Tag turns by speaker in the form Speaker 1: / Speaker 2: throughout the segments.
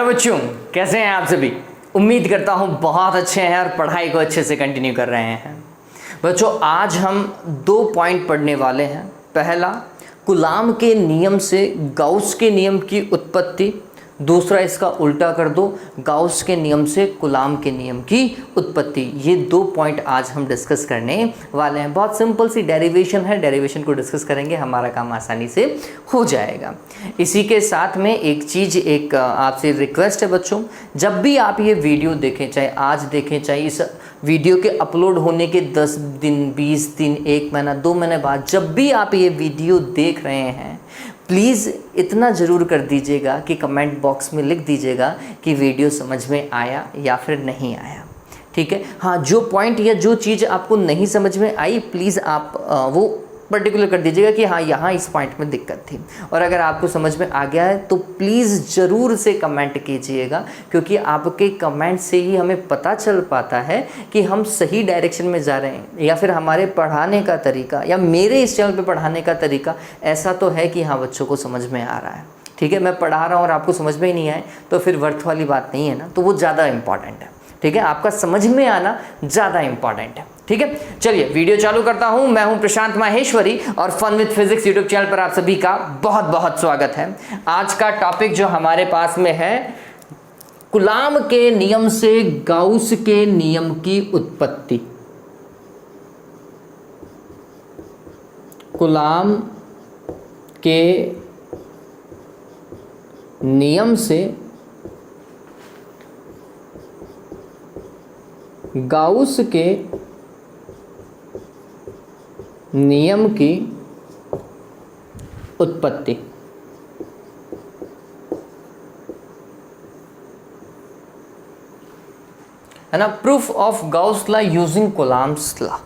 Speaker 1: Hello बच्चों, कैसे हैं आप सभी। उम्मीद करता हूँ बहुत अच्छे हैं और पढ़ाई को अच्छे से कंटिन्यू कर रहे हैं। बच्चों, आज हम 2 पॉइंट पढ़ने वाले हैं। पहला, कूलाम के नियम से गाउस के नियम की उत्पत्ति। दूसरा, इसका उल्टा कर दो, गाउस के नियम से कूलाम के नियम की उत्पत्ति। ये 2 पॉइंट आज हम डिस्कस करने वाले हैं। बहुत सिंपल सी डेरिवेशन है, डेरिवेशन को डिस्कस करेंगे, हमारा काम आसानी से हो जाएगा। इसी के साथ में एक आपसे रिक्वेस्ट है बच्चों, जब भी आप ये वीडियो देखें, चाहे आज देखें चाहे इस वीडियो के अपलोड होने के 10 दिन, 20 दिन, 1 महीना, 2 महीने बाद, जब भी आप ये वीडियो देख रहे हैं, प्लीज़ इतना ज़रूर कर दीजिएगा कि कमेंट बॉक्स में लिख दीजिएगा कि वीडियो समझ में आया या फिर नहीं आया। ठीक है। हाँ, जो पॉइंट या जो चीज़ आपको नहीं समझ में आई, प्लीज़ आप वो पर्टिकुलर कर दीजिएगा कि हाँ, यहाँ इस पॉइंट में दिक्कत थी। और अगर आपको समझ में आ गया है तो प्लीज़ ज़रूर से कमेंट कीजिएगा, क्योंकि आपके कमेंट से ही हमें पता चल पाता है कि हम सही डायरेक्शन में जा रहे हैं, या फिर हमारे पढ़ाने का तरीका या मेरे इस चैनल पे पढ़ाने का तरीका ऐसा तो है कि हाँ, बच्चों को समझ में आ रहा है। ठीक है। मैं पढ़ा रहा हूँ और आपको समझ में ही नहीं आए तो फिर वर्थ वाली बात नहीं है ना, तो वो ज़्यादा इंपॉर्टेंट है। ठीक है, आपका समझ में आना ज़्यादा इंपॉर्टेंट है। ठीक है, चलिए वीडियो चालू करता हूं। मैं हूं प्रशांत माहेश्वरी और fun with physics YouTube channel पर आप सभी का बहुत बहुत स्वागत है। आज का टॉपिक जो हमारे पास में है, कूलाम के नियम से गाउस के नियम की उत्पत्ति। कूलाम के नियम से गाउस के नियम की उत्पत्ति। है ना, proof of Gauss law using coulombs law.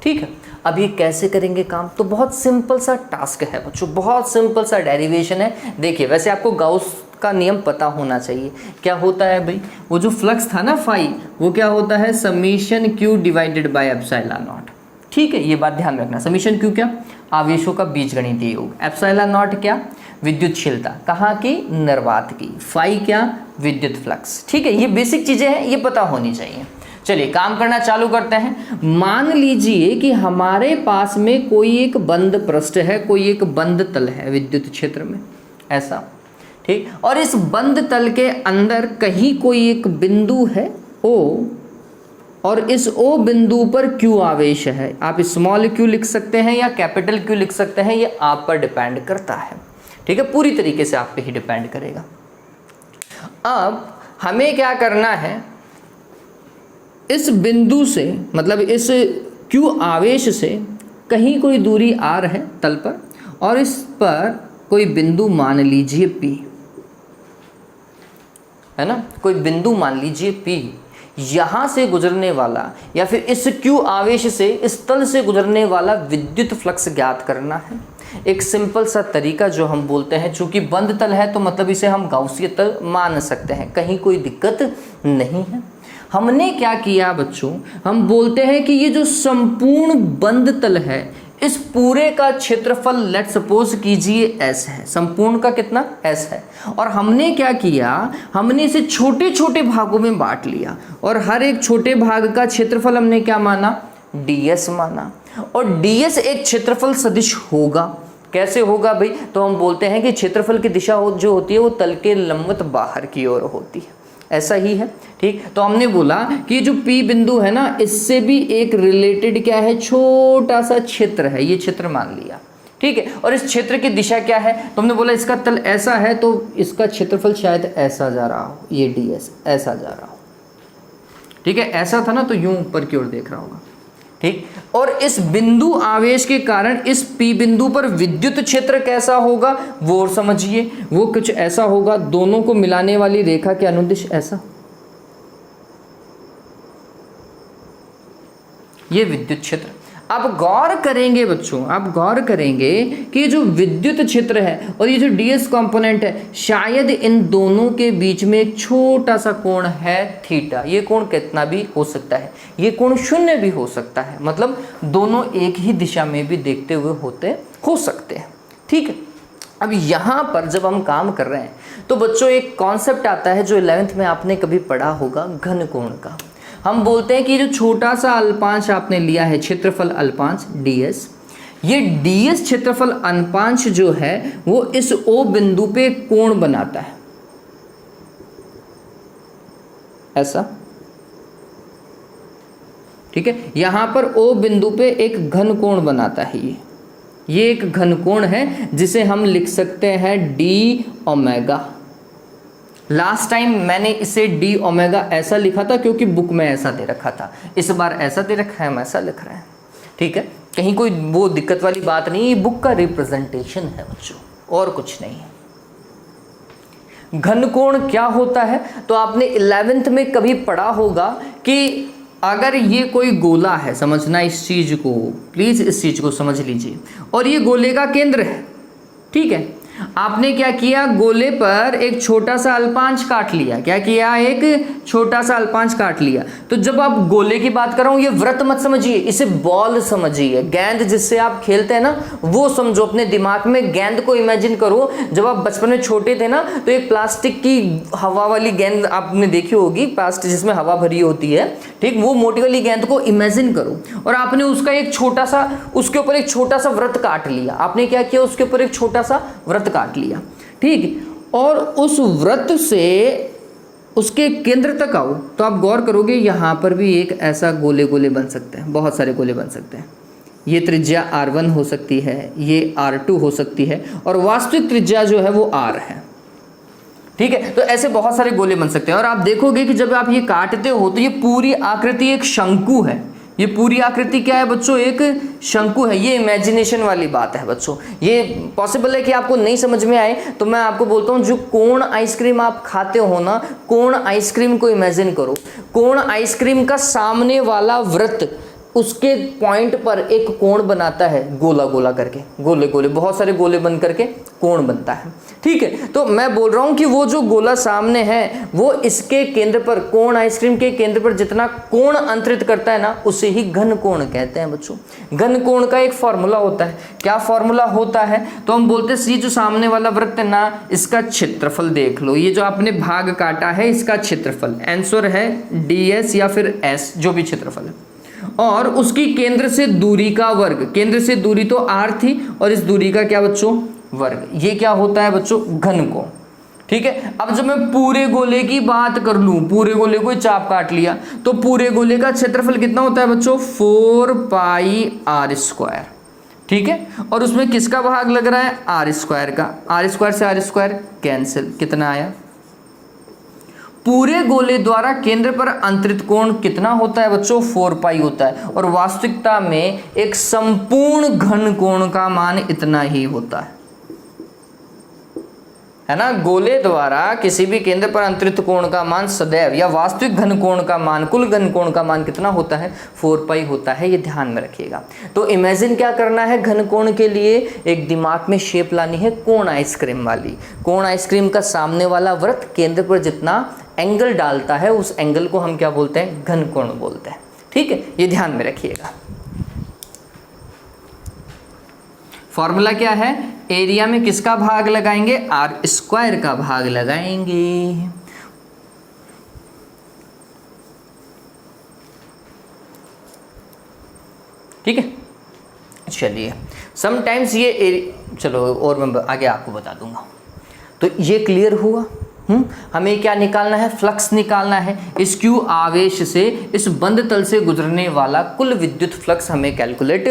Speaker 1: ठीक है, अब ये कैसे करेंगे काम, तो बहुत सिंपल सा टास्क है बच्चों, बहुत सिंपल सा डेरिवेशन है। देखिए, वैसे आपको गाउस का नियम पता होना चाहिए। क्या होता है भाई, वो जो फ्लक्स था ना फाई, वो क्या होता है, summation Q divided by epsilon not. ठीक है, ये बात ध्यान रखना। समीशन क्यू क्या, आवेशों का बीजगणितीय योग। एप्सिलॉन नॉट क्या, विद्युतशीलता, कहाँ की, निर्वात की। फाई क्या, विद्युत फ्लक्स। ठीक है, ये बेसिक चीजें हैं, ये पता होनी चाहिए। चलिए काम करना चालू करते हैं। मान लीजिए कि हमारे पास में कोई एक बंद पृष्ठ है, कोई एक बंद तल है विद्युत क्षेत्र में, ऐसा। ठीक, और इस बंद तल के अंदर कहीं कोई एक बिंदु है O, और इस O बिंदु पर Q आवेश है। आप स्मॉल q लिख सकते हैं या कैपिटल Q लिख सकते हैं, ये आप पर डिपेंड करता है। ठीक है, पूरी तरीके से आप पे ही डिपेंड करेगा। अब हमें क्या करना है, इस बिंदु से, मतलब इस Q आवेश से कहीं कोई दूरी R है तल पर, और इस पर कोई बिंदु मान लीजिए P, है ना, कोई बिंदु मान लीजिए P। यहाँ से गुजरने वाला, या फिर इस Q आवेश से इस तल से गुजरने वाला विद्युत फ्लक्स ज्ञात करना है। एक सिंपल सा तरीका जो हम बोलते हैं, चूंकि बंद तल है तो मतलब इसे हम गाउसीय तल मान सकते हैं, कहीं कोई दिक्कत नहीं है। हमने क्या किया बच्चों, हम बोलते हैं कि ये जो संपूर्ण बंद तल है, इस पूरे का क्षेत्रफल लेट सपोज कीजिए S है। संपूर्ण का कितना, S है। और हमने क्या किया, हमने इसे छोटे छोटे भागों में बांट लिया, और हर एक छोटे भाग का क्षेत्रफल हमने क्या माना, ds माना। और ds एक क्षेत्रफल सदिश होगा। कैसे होगा भाई, तो हम बोलते हैं कि क्षेत्रफल की दिशा जो होती है वो तल के लंबवत बाहर की ओर होती है, ऐसा ही है। ठीक, तो हमने बोला कि जो P बिंदु है ना, इससे भी एक रिलेटेड क्या है, छोटा सा क्षेत्र है, ये क्षेत्र मान लिया। ठीक है, और इस क्षेत्र की दिशा क्या है, तो हमने बोला इसका तल ऐसा है तो इसका क्षेत्रफल शायद ऐसा जा रहा हो, ये ds ऐसा जा रहा हो। ठीक है, ऐसा था ना तो यूं ऊपर की ओर देख रहा होगा। ठीक, और इस बिंदु आवेश के कारण इस P बिंदु पर विद्युत क्षेत्र कैसा होगा वो समझिए, वो कुछ ऐसा होगा, दोनों को मिलाने वाली रेखा के अनुदिश ऐसा, ये विद्युत क्षेत्र। अब गौर करेंगे बच्चों, आप गौर करेंगे कि ये जो विद्युत क्षेत्र है और ये जो ds कंपोनेंट है, शायद इन दोनों के बीच में एक छोटा सा कोण है थीटा। ये कोण कितना भी हो सकता है, ये कोण 0 भी हो सकता है, मतलब दोनों एक ही दिशा में भी देखते हुए होते हो सकते हैं। ठीक है, अब यहाँ पर जब हम काम कर रहे हैं तो बच्चों एक कॉन्सेप्ट आता है जो 11th में आपने कभी पढ़ा होगा, घन कोण का। हम बोलते हैं कि जो छोटा सा अल्पांश आपने लिया है, क्षेत्रफल अल्पांश ds, ये ds क्षेत्रफल अल्पांश जो है वो इस O बिंदु पे कोण बनाता है, ऐसा, ठीक है। यहां पर O बिंदु पे एक घन कोण बनाता है, ये एक घन कोण है जिसे हम लिख सकते हैं डी ओमेगा। लास्ट टाइम मैंने इसे डी ओमेगा ऐसा लिखा था क्योंकि बुक में ऐसा दे रखा था, इस बार ऐसा दे रखा है, हम ऐसा लिख रहे हैं, ठीक है। कहीं कोई वो दिक्कत वाली बात नहीं, ये बुक का रिप्रेजेंटेशन है बच्चों, और कुछ नहीं है। घन कोण क्या होता है, तो आपने 11th में कभी पढ़ा होगा कि अगर ये कोई गोला है, समझना इस चीज को, प्लीज इस चीज को समझ लीजिए, और ये गोले का केंद्र है, ठीक है। आपने क्या किया, गोले पर एक छोटा सा अल्पांश काट लिया, क्या किया, एक छोटा सा अल्पांश काट लिया। तो जब आप गोले की बात कर रहा हूं, ये वृत्त मत समझिए, इसे बॉल समझिए, गेंद जिससे आप खेलते हैं ना वो समझो। अपने दिमाग में गेंद को इमेजिन करो, जब आप बचपन में छोटे थे ना तो एक प्लास्टिक की हवा वाली गेंद आपने देखी होगी, प्लास्टिक जिसमें हवा भरी होती है, ठीक, वो मोटी वाली गेंद को इमेजिन करो, और आपने उसका एक छोटा सा, उसके ऊपर एक छोटा सा वृत्त काट लिया। आपने क्या किया, उसके ऊपर एक छोटा सा वृत्त काट लिया, ठीक, और उस वृत्त से उसके केंद्र तक आओ तो आप गौर करोगे यहां पर भी एक ऐसा गोले गोले बन सकते हैं, बहुत सारे गोले बन सकते हैं। ये त्रिज्या r1 हो सकती है, ये r2 हो सकती है, और वास्तविक त्रिज्या जो है वो r है, ठीक है। तो ऐसे बहुत सारे गोले बन सकते हैं, और आप देखोगे कि जब आप ये काटते हो तो ये पूरी आकृति एक शंकु है। ये पूरी आकृति क्या है बच्चों, एक शंकु है। ये इमेजिनेशन वाली बात है बच्चों, ये पॉसिबल है कि आपको नहीं समझ में आए, तो मैं आपको बोलता हूँ जो कोण आइसक्रीम आप खाते हो ना, कोण आइसक्रीम को इमेजिन करो। कोण आइसक्रीम का सामने वाला वृत्त, उसके पॉइंट पर एक कोण बनाता है, गोला गोला करके, गोले गोले, बहुत सारे गोले बन करके कोण बनता है, ठीक है। तो मैं बोल रहा हूं कि वो जो गोला सामने है वो इसके केंद्र पर, कोण आइसक्रीम के केंद्र पर जितना कोण अंतरित करता है ना, उसे ही घन कोण कहते हैं बच्चों। घन कोण का एक फॉर्मूला होता है, क्या फॉर्मूला होता है, तो हम बोलते हैं ये जो सामने वाला वृत्त है ना, इसका क्षेत्रफल देख लो, ये जो आपने भाग काटा है इसका क्षेत्रफल, आंसर है ds या फिर s, जो भी क्षेत्रफल है, और उसकी केंद्र से दूरी का वर्ग, केंद्र से दूरी तो r थी, और इस दूरी का क्या बच्चों, वर्ग। ये क्या होता है बच्चों, घन कोण, ठीक है। अब जब मैं पूरे गोले की बात कर लूं, पूरे गोले को चाप काट लिया, तो पूरे गोले का क्षेत्रफल कितना होता है बच्चों, 4 पाई r स्क्वायर, ठीक है। और उसमें किसका भाग लग रहा है, r स्क्वायर का, r स्क्वायर से r स्क्वायर कैंसिल, कितना आया। पूरे गोले द्वारा केंद्र पर अंतरित कोण कितना होता है बच्चों, 4 पाई होता है, और वास्तविकता में एक संपूर्ण घन कोण का मान इतना ही होता है ना। गोले द्वारा किसी भी केंद्र पर अंतरित कोण का मान सदैव, या वास्तविक घन कोण का मान, कुल घन कोण का मान कितना होता है, 4 पाई होता है, ये ध्यान में रखिएगा। तो इमेजिन क्या करना है, घन कोण के लिए एक दिमाग में शेप लानी है कोण आइसक्रीम वाली। कोण आइसक्रीम का सामने वाला वृत्त केंद्र पर जितना एंगल डालता है, उस एंगल को हम क्या बोलते हैं, घन कोण बोलते हैं, ठीक है। ये ध्यान में रखिएगा। फॉर्मूला क्या है, एरिया में किसका भाग लगाएंगे, r स्क्वायर का भाग लगाएंगे, ठीक है। चलिए, समटाइम्स ये चलो और मैं आगे आपको बता दूंगा। तो ये क्लियर हुआ। हमें क्या निकालना है, फ्लक्स निकालना है। इस Q आवेश से इस बंद तल से गुजरने वाला कुल विद्युत फ्लक्स हमें कैलकुलेट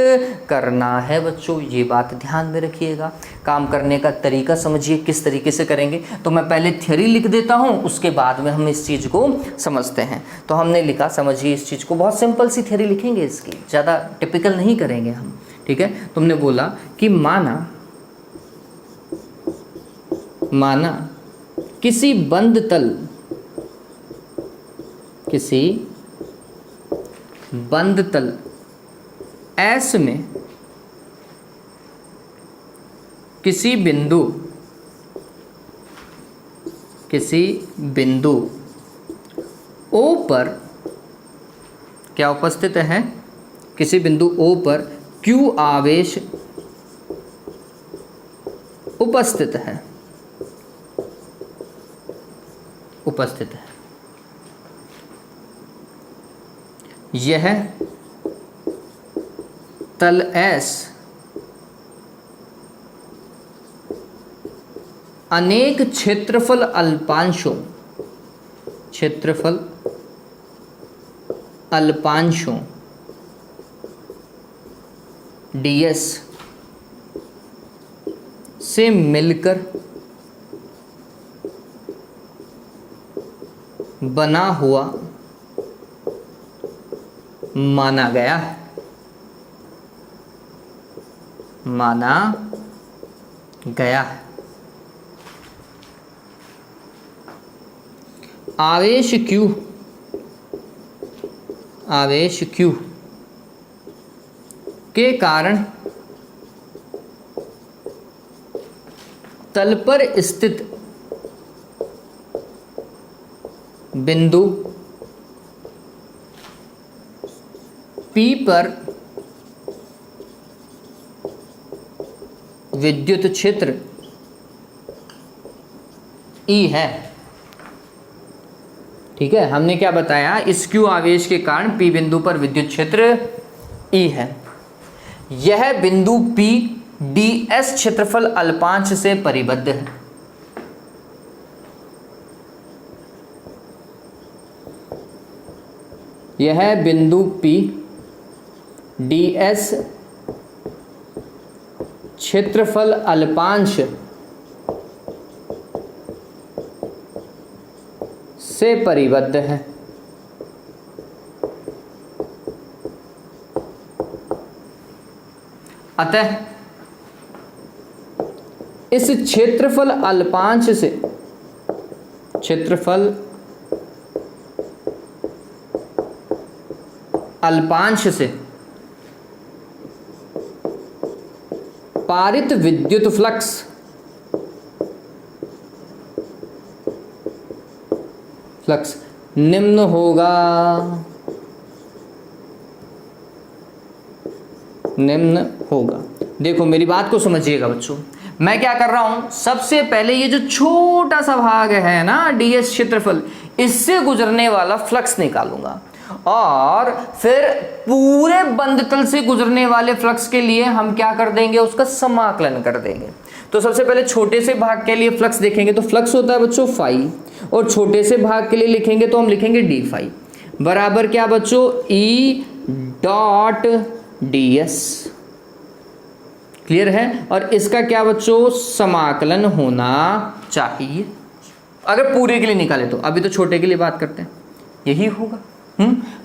Speaker 1: करना है बच्चों, ये बात ध्यान में रखिएगा। काम करने का तरीका समझिए किस तरीके से करेंगे। तो मैं पहले थ्योरी लिख देता हूँ, उसके बाद में हम इस चीज़ को समझते हैं। तो हमने लिखा, समझिए इस चीज़ को, बहुत सिंपल सी थ्योरी लिखेंगे इसकी, ज़्यादा टिपिकल नहीं करेंगे हम, ठीक है। तुमने बोला कि माना किसी बंद तल S में किसी बिंदु O पर क्या उपस्थित है, किसी बिंदु O पर Q आवेश उपस्थित है, उपस्थित है। यह तल S अनेक क्षेत्रफल अल्पांशों, क्षेत्रफल अल्पांशों ds से मिलकर बना हुआ माना गया है, माना गया है। आवेश Q, आवेश Q के कारण तल पर स्थित बिंदु P पर विद्युत क्षेत्र E है। ठीक है, हमने क्या बताया, इस Q आवेश के कारण P बिंदु पर विद्युत क्षेत्र E है। यह बिंदु P ds क्षेत्रफल अल्पांश से परिबद्ध है। यह बिंदु P ds क्षेत्रफल अल्पांश से परिबद्ध है। अतः इस क्षेत्रफल अल्पांश से, क्षेत्रफल अल्पांश से पारित विद्युत फ्लक्स निम्न होगा, निम्न होगा। देखो मेरी बात को समझिएगा बच्चों, मैं क्या कर रहा हूं, सबसे पहले ये जो छोटा सा भाग है ना ds क्षेत्रफल, इससे गुजरने वाला फ्लक्स निकालूंगा और फिर पूरे बंद तल से गुजरने वाले फ्लक्स के लिए हम क्या कर देंगे, उसका समाकलन कर देंगे। तो सबसे पहले छोटे से भाग के लिए फ्लक्स देखेंगे तो फ्लक्स होता है बच्चों फाई, और छोटे से भाग के लिए लिखेंगे तो हम लिखेंगे डी फाई बराबर क्या बच्चों, ई डॉट ds। क्लियर है, और इसका क्या बच्चों, समाकलन होना चाहिए। अगर पूरे के लिए निकाले तो, अभी तो छोटे के लिए बात करते हैं, यही होगा।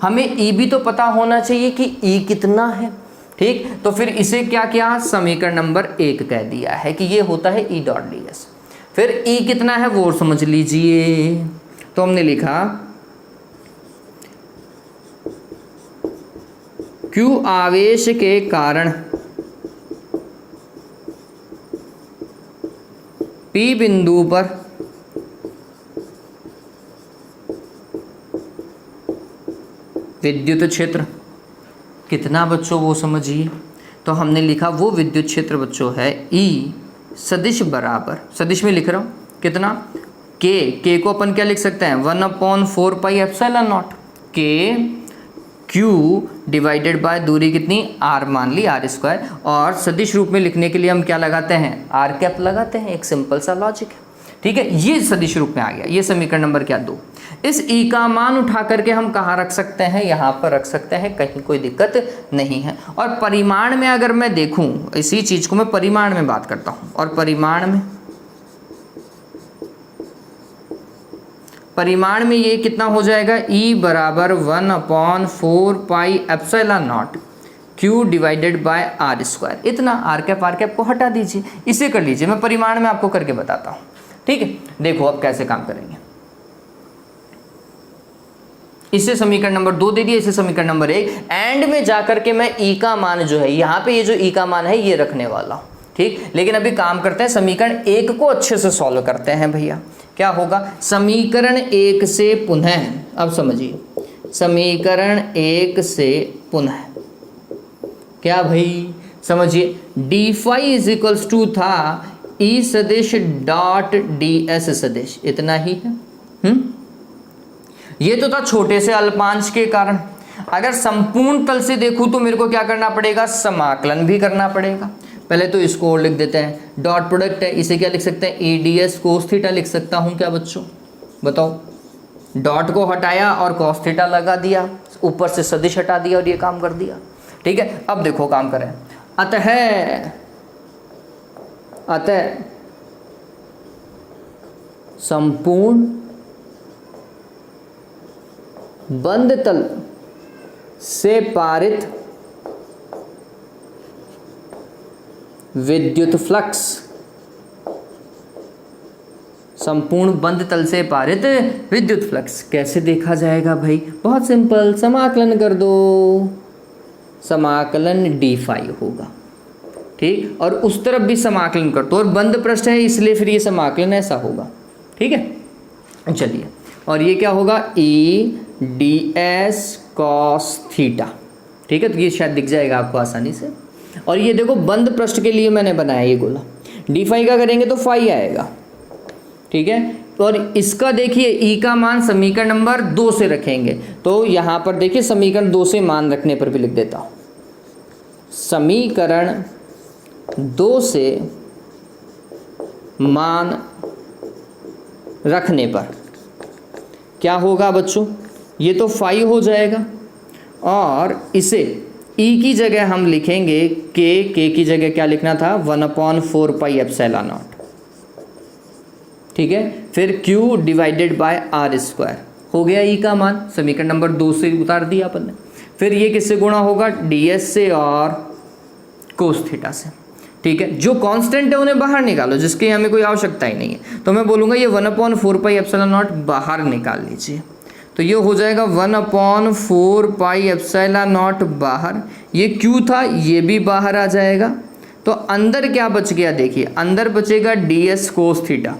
Speaker 1: हमें E भी तो पता होना चाहिए कि E कितना है। ठीक, तो फिर इसे क्या किया, समीकरण नंबर 1 कह दिया है कि ये होता है E डॉट ds। फिर E कितना है वो समझ लीजिए, तो हमने लिखा Q आवेश के कारण P बिंदु पर विद्युत क्षेत्र कितना बच्चों वो समझिए। तो हमने लिखा वो विद्युत क्षेत्र बच्चों है E सदिश बराबर, सदिश में लिख रहा हूँ कितना, K को अपन क्या लिख सकते हैं, 1/4 पाई epsilon not K Q divided bye दूरी कितनी R मान ली R², और सदिश रूप में लिखने के लिए हम क्या लगाते हैं, R कैप लगाते हैं। एक सिंपल सा लॉजिक है। ठीक है, ये सदिश रूप में आ गया, ये समीकरण नंबर क्या 2। इस E का मान उठा करके हम कहाँ रख सकते हैं, यहाँ पर रख सकते हैं, कहीं कोई दिक्कत नहीं है। और परिमाण में अगर मैं देखूँ, इसी चीज़ को मैं परिमाण में बात करता हूँ, और परिमाण में ये कितना हो जाएगा, E बराबर 1/4 पाई epsilon not Q divided bye R²। इतना आर कैप को हटा दीजिए, इसे कर लीजिए, मैं परिमाण में आपको करके बताता हूँ। ठीक है, देखो अब कैसे काम करेंगे। इसे समीकरण नंबर 2 दे दिया, इसे समीकरण नंबर 1, एंड में जाकर के मैं E का मान जो है, यहाँ पे ये जो E का मान है ये रखने वाला हूँ। ठीक, लेकिन अभी काम करते हैं, समीकरण 1 को अच्छे से सॉल्व करते हैं भैया। क्या होगा, समीकरण 1 से पुनः, अब समझिए, समीकरण 1 से पुनः क्या भाई, समझिए, d phi is equals to था ई सदिश डॉट डी एस सदिश, इतना ही है। ये तो था छोटे से अल्पांश के कारण। अगर संपूर्ण तल से देखूं तो मेरे को क्या करना पड़ेगा, समाकलन भी करना पड़ेगा। पहले तो इसको और लिख देते हैं, डॉट प्रोडक्ट है, इसे क्या लिख सकते हैं, A D S cos theta लिख सकता हूं क्या बच्चों, बताओ। डॉट को हटाया और कॉस थीटा लगा दिया, ऊपर से सदिश हटा दिया और ये काम कर दिया। ठीक है, अब देखो काम करें। अतः संपूर्ण बंद तल से पारित विद्युत फ्लक्स, संपूर्ण बंद तल से पारित विद्युत फ्लक्स कैसे देखा जाएगा भाई, बहुत सिंपल, समाकलन कर दो, समाकलन डी फाई होगा। ठीक, और उस तरफ भी समाकलन कर दो, और बंद पृष्ठ है इसलिए फिर ये समाकलन ऐसा होगा। ठीक है, चलिए, और ये क्या होगा, E D S cos theta. ठीक है, तो ये शायद दिख जाएगा आपको आसानी से। और ये देखो बंद पृष्ठ के लिए मैंने बनाया ये गोला, डी फाई का करेंगे तो फाई आएगा। ठीक है, और इसका देखिए ई का मान समीकरण नंबर 2 से रखेंगे, तो यहाँ पर देखिए समीकरण 2 से मान रखने पर भी लिख देता हूँ, समीकरण 2 से मान रखने पर क्या होगा बच्चों, ये तो फाई हो जाएगा, और इसे ई की जगह हम लिखेंगे के की जगह क्या लिखना था, 1/4 पाई एप्सिलॉन नॉट। ठीक है, फिर Q divided by r square हो गया ई का मान, समीकरण नंबर 2 से उतार दिया अपन ने। फिर ये किससे गुणा होगा, ds से और कोस थीटा से। ठीक है, जो कांस्टेंट है उन्हें बाहर निकालो, जिसकी हमें कोई आवश्यकता ही नहीं है, तो मैं बोलूँगा ये 1/4 पाई एप्सिलॉन नॉट बाहर निकाल लीजिए, तो ये हो जाएगा 1/4 पाई एप्सिलॉन नॉट बाहर, ये Q था ये भी बाहर आ जाएगा, तो अंदर क्या बच गया, देखिए अंदर बचेगा ds cos theta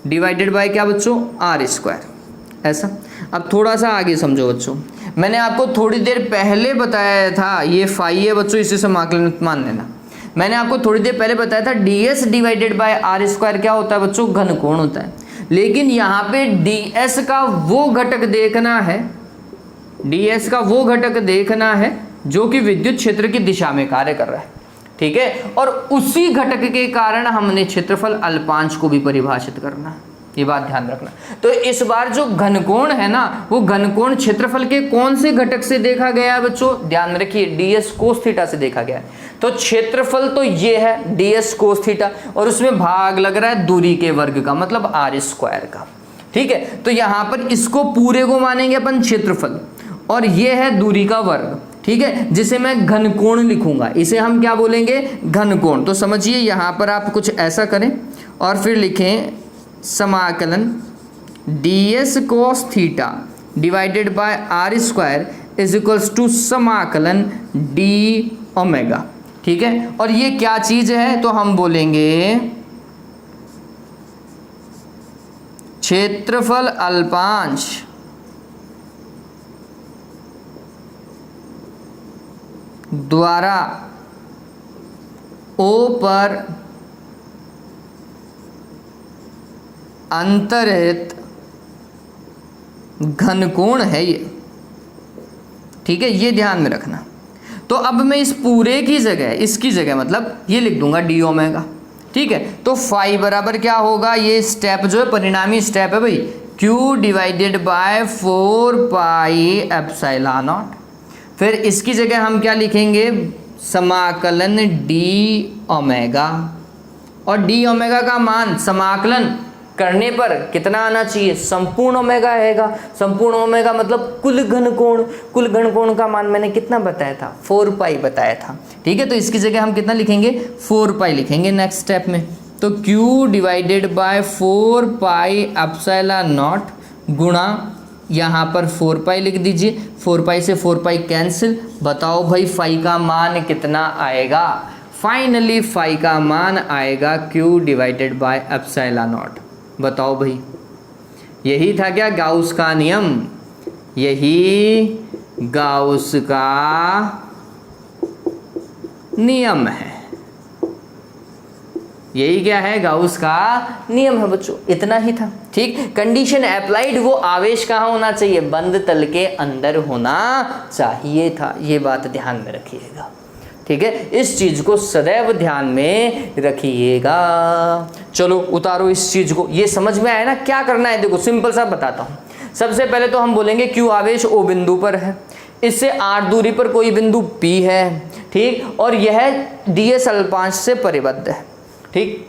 Speaker 1: divided bye क्या बच्चों, आर स्क्वायर। ऐसा, अब थोड़ा सा आगे समझो बच्चों, मैंने आपको थोड़ी देर पहले बताया था, ये फाई है बच्चों, इसे समाकलन मान लेना। मैंने आपको थोड़ी देर पहले बताया था ds divided by r square क्या होता है बच्चों, घनकोण होता है। लेकिन यहाँ पे ds का वो घटक देखना है, ds का वो घटक देखना है जो कि विद्युत क्षेत्र की दिशा में कार्य कर रहा है। ठीक है, और उसी घटक के कारण हमने क्षेत्रफल अल्पांश को भी परिभाषित करना, ये बात ध्यान रखना। तो इस बार जो घनकोण है ना, वो घनकोण क्षेत्रफल के कौन से घटक से देखा गया है बच्चों, ध्यान रखिए, ds कोस थीटा से देखा गया है। तो क्षेत्रफल तो ये है ds कोस थीटा, और उसमें भाग लग रहा है दूरी के वर्ग का, मतलब आर स्क्वायर का। ठीक है, तो यहाँ पर इसको पूरे को मानेंगे अपन क्षेत्रफल, और ये है दूरी का वर्ग। ठीक है, जिसे मैं घनकोण लिखूंगा, इसे हम क्या बोलेंगे, घनकोण। तो समझिए यहाँ पर आप कुछ ऐसा करें और फिर लिखें समाकलन ds cos theta divided by r square is equals to समाकलन d ओमेगा। ठीक है, और ये क्या चीज है, तो हम बोलेंगे क्षेत्रफल अल्पांश द्वारा O पर अंतरित घनकोण है ये। ठीक है, ये ध्यान में रखना। तो अब मैं इस पूरे की जगह, इसकी जगह मतलब ये लिख दूंगा डी ओमेगा। ठीक है, तो फाई बराबर क्या होगा, ये स्टेप जो है परिणामी स्टेप है भाई, Q divided by 4 pi epsilon not. फिर इसकी जगह हम क्या लिखेंगे, समाकलन डी ओमेगा, और डी ओमेगा का मान समाकलन करने पर कितना आना चाहिए, संपूर्ण ओमेगा आएगा। संपूर्ण ओमेगा मतलब कुल घनकोण, कुल घनकोण का मान मैंने कितना बताया था, 4 पाई बताया था। ठीक है, तो इसकी जगह हम कितना लिखेंगे, 4 पाई लिखेंगे नेक्स्ट स्टेप में। तो Q divided by 4 pi epsilon not गुणा यहाँ पर 4 पाई लिख दीजिए, 4 पाई से 4 पाई कैंसिल। बताओ भाई फाई का मान कितना आएगा, फाइनली फाई का मान आएगा Q divided by epsilon not. बताओ भाई, यही था क्या गाउस का नियम, यही गाउस का नियम है। यही क्या है, गाउस का नियम है बच्चों, इतना ही था। ठीक, कंडीशन अप्लाइड, वो आवेश कहाँ होना चाहिए, बंद तल के अंदर होना चाहिए था। ये बात ध्यान में रखिएगा। ठीक है, इस चीज को सदैव ध्यान में रखिएगा। चलो उतारो इस चीज को, ये समझ में आया ना क्या करना है। देखो सिंपल सा बताता हूँ। सबसे पहले तो हम बोलेंगे Q आवेश O बिंदु पर है, इससे R दूरी पर कोई बिंदु P है, ठीक, और यह ds अल्पांश से परिबद्ध है। ठीक,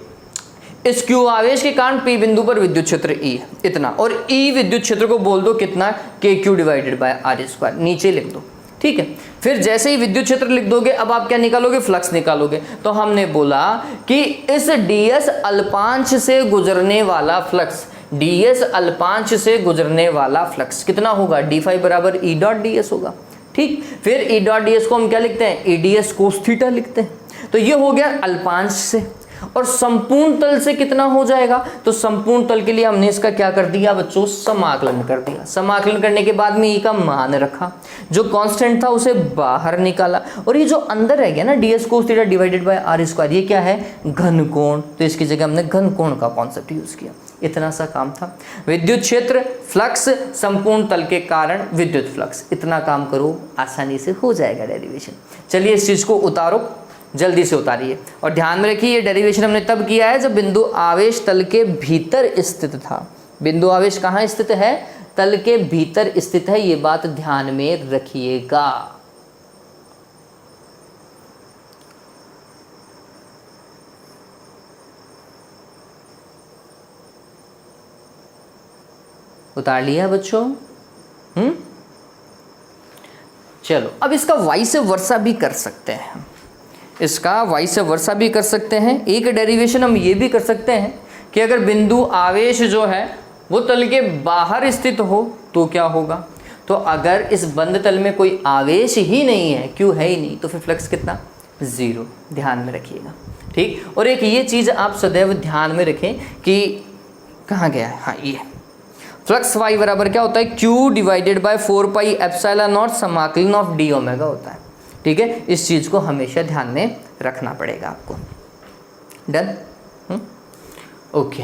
Speaker 1: इस Q आवेश के कारण P बिंदु पर विद्युत क्षेत्र E है इतना, और E विद्युत क्षेत्र को बोल दो कितना, KQ डिवाइडेड बाय R², नीचे लिख दो। ठीक है, फिर जैसे ही विद्युत क्षेत्र लिख दोगे, अब आप क्या निकालोगे, फ्लक्स निकालोगे। तो हमने बोला कि इस ds अल्पांश से गुजरने वाला फ्लक्स, ds अल्पांश से गुजरने वाला फ्लक्स कितना होगा, d∅ बराबर E डॉट ds होगा। ठीक, फिर E डॉट ds को हम क्या लिखते हैं, EDS कोस थीटा लिखते हैं। तो ये हो गया अल्पांश से, और संपूर्ण तल से कितना हो जाएगा, तो संपूर्ण तल के लिए हमने इसका क्या कर दिया बच्चों, समाकलन कर दिया। समाकलन करने के बाद में E का मान रखा, जो कांस्टेंट था उसे बाहर निकाला, और ये जो अंदर रह गया ना ds cos theta divided bye R², ये क्या है, घन कोण। तो इसकी जगह हमने घन कोण का कॉन्सेप्ट यूज किया। इतना सा काम था। विद्युत क्षेत्र, फ्लक्स, संपूर्ण तल के कारण विद्युत फ्लक्स, इतना काम करो, आसानी से हो जाएगा डेरिवेशन। चलिए इस चीज को उतारो, जल्दी से उतारिए, और ध्यान में रखिए ये डेरिवेशन हमने तब किया है जब बिंदु आवेश तल के भीतर स्थित था। बिंदु आवेश कहाँ स्थित है, तल के भीतर स्थित है, ये बात ध्यान में रखिएगा। उतार लिया बच्चों? चलो अब इसका वाइस वर्सा भी कर सकते हैं, इसका वाइस वर्सा भी कर सकते हैं। एक डेरिवेशन हम ये भी कर सकते हैं कि अगर बिंदु आवेश जो है वो तल के बाहर स्थित हो तो क्या होगा। तो अगर इस बंद तल में कोई आवेश ही नहीं है, क्यों है ही नहीं, तो फिर फ्लक्स कितना, 0। ध्यान में रखिएगा। ठीक, और एक ये चीज़ आप सदैव ध्यान में रखें कि कहाँ गया है, हाँ ये फ्लक्स y बराबर क्या होता है, Q divided by 4 pi epsilon not समाकलन ऑफ d ओमेगा होता है। ठीक है, इस चीज़ को हमेशा ध्यान में रखना पड़ेगा आपको। डन? ओके,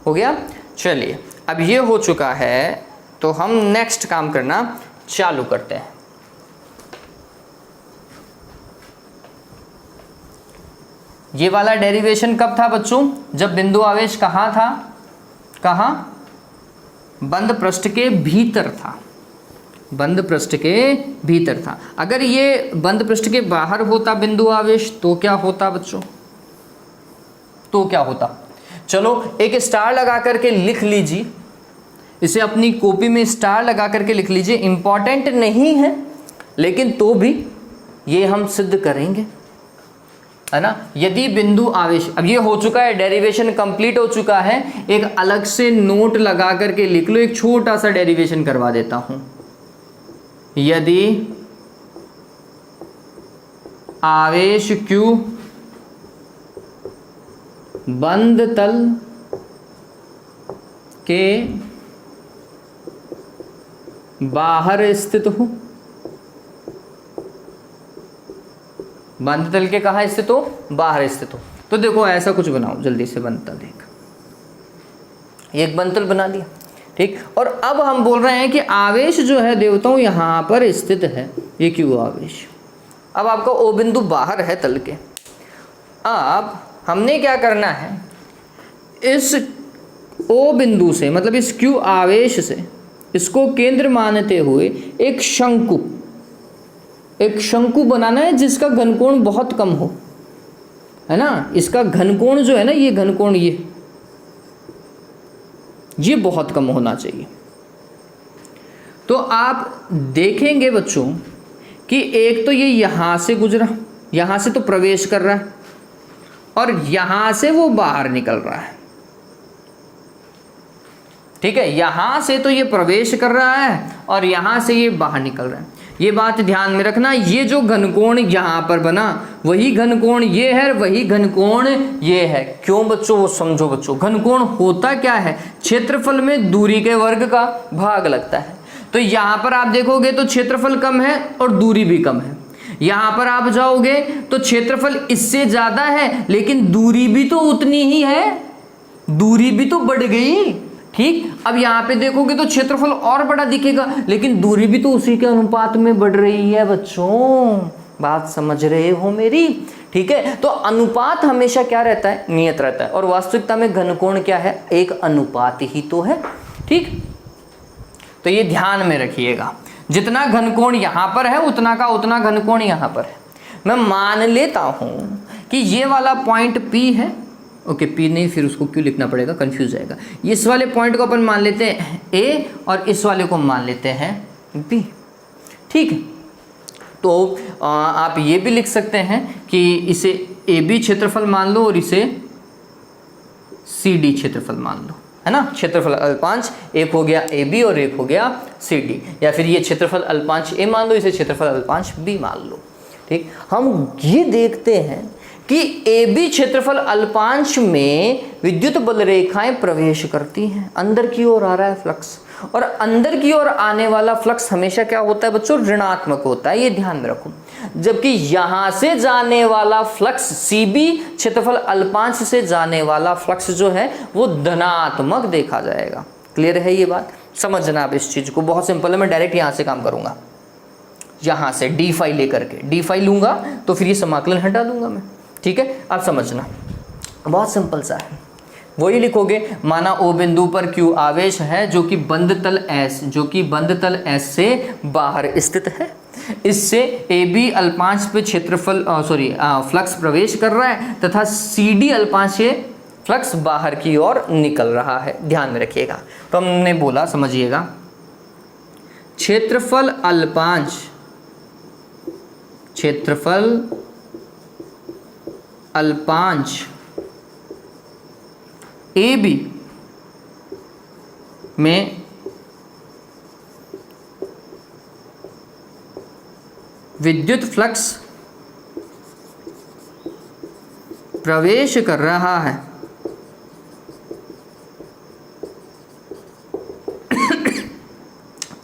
Speaker 1: हो गया। चलिए अब ये हो चुका है, तो हम नेक्स्ट काम करना चालू करते हैं। ये वाला डेरिवेशन कब था बच्चों, जब बिंदु आवेश कहाँ था, कहाँ, बंद पृष्ठ के भीतर था, बंद पृष्ठ के भीतर था। अगर ये बंद पृष्ठ के बाहर होता बिंदु आवेश तो क्या होता बच्चों, तो क्या होता, चलो एक स्टार लगा करके लिख लीजिए, इसे अपनी कॉपी में स्टार लगा करके लिख लीजिए। इंपॉर्टेंट नहीं है लेकिन तो भी ये हम सिद्ध करेंगे, है ना। यदि बिंदु आवेश, अब ये हो चुका है, डेरिवेशन कंप्लीट हो चुका है, एक अलग से नोट लगा करके लिख लो, एक छोटा सा डेरिवेशन करवा देता हूं। यदि आवेश Q बंद तल के बाहर स्थित हो, बंद तल के कहाँ स्थित हो, बाहर स्थित हो, तो देखो ऐसा कुछ बनाओ जल्दी से, बंद तल एक बंद तल बना दिया। ठीक, और अब हम बोल रहे हैं कि आवेश जो है देवताओं यहाँ पर स्थित है, ये Q आवेश। अब आपका O बिंदु बाहर है तल के। अब हमने क्या करना है, इस O बिंदु से, मतलब इस Q आवेश से, इसको केंद्र मानते हुए एक शंकु बनाना है जिसका घनकोण बहुत कम हो, है ना। इसका घनकोण जो है ना, ये घनकोण ये बहुत कम होना चाहिए। तो आप देखेंगे बच्चों कि एक तो ये यहाँ से गुजरा, यहाँ से तो प्रवेश कर रहा है, और यहाँ से वो बाहर निकल रहा है। ठीक है, यहाँ से तो ये प्रवेश कर रहा है और यहाँ से ये बाहर निकल रहा है। ये बात ध्यान में रखना, ये जो घनकोण यहाँ पर बना वही घनकोण ये है, वही घनकोण ये है। क्यों बच्चों, वो समझो बच्चों, घनकोण होता क्या है, क्षेत्रफल में दूरी के वर्ग का भाग लगता है। तो यहाँ पर आप देखोगे तो क्षेत्रफल कम है और दूरी भी कम है। यहां पर आप जाओगे तो क्षेत्रफल इससे ज्यादा है, लेकिन दूरी भी तो उतनी ही है, दूरी भी तो बढ़ गई। ठीक, अब यहां पे देखोगे तो क्षेत्रफल और बड़ा दिखेगा, लेकिन दूरी भी तो उसी के अनुपात में बढ़ रही है बच्चों, बात समझ रहे हो मेरी? ठीक है, तो अनुपात हमेशा क्या रहता है? नियत रहता है। और वास्तविकता में घनकोण क्या है? एक अनुपात ही तो है। ठीक, तो ये ध्यान में रखिएगा, जितना घनकोण यहां पर है उतना का उतना घनकोण यहां पर है। मैं मान लेता हूं कि ये वाला पॉइंट P है, ओके P नहीं, फिर उसको क्यों लिखना पड़ेगा, कंफ्यूज जाएगा। इस वाले पॉइंट को अपन मान लेते हैं A और इस वाले को मान लेते हैं B। ठीक है, तो आप ये भी लिख सकते हैं कि इसे AB क्षेत्रफल मान लो और इसे CD क्षेत्रफल मान लो, है ना। क्षेत्रफल अल्पांश एक हो गया AB और एक हो गया CD, या फिर ये क्षेत्रफल अल्पांश A मान लो, इसे क्षेत्रफल अल्पांश B मान लो। ठीक, हम ये देखते हैं कि AB क्षेत्रफल अल्पांश में विद्युत बल रेखाएं प्रवेश करती हैं, अंदर की ओर आ रहा है फ्लक्स, और अंदर की ओर आने वाला फ्लक्स हमेशा क्या होता है बच्चों? ऋणात्मक होता है, ये ध्यान में रखो। जबकि यहां से जाने वाला फ्लक्स CB क्षेत्रफल अल्पांश से जाने वाला फ्लक्स जो है वो धनात्मक देखा जाएगा। क्लियर है ये बात? समझना आप इस चीज को, बहुत सिंपल है। मैं डायरेक्ट यहां से काम करूंगा, यहां से d फाई लेकर के d फाई लूंगा तो फिर ये समाकलन हटा दूंगा मैं। ठीक है, आप समझना, बहुत सिंपल सा है। वही लिखोगे, माना O बिंदु पर Q आवेश है जो कि बंद तल S से बाहर स्थित है। इससे AB अल्पांश पे क्षेत्रफल फ्लक्स प्रवेश कर रहा है तथा CD अल्पांश से फ्लक्स बाहर की ओर निकल रहा है। ध्यान में रखिएगा। तो हमने बोला, समझिएगा, क्षेत्रफल अल्पांश AB में विद्युत फ्लक्स प्रवेश कर रहा है,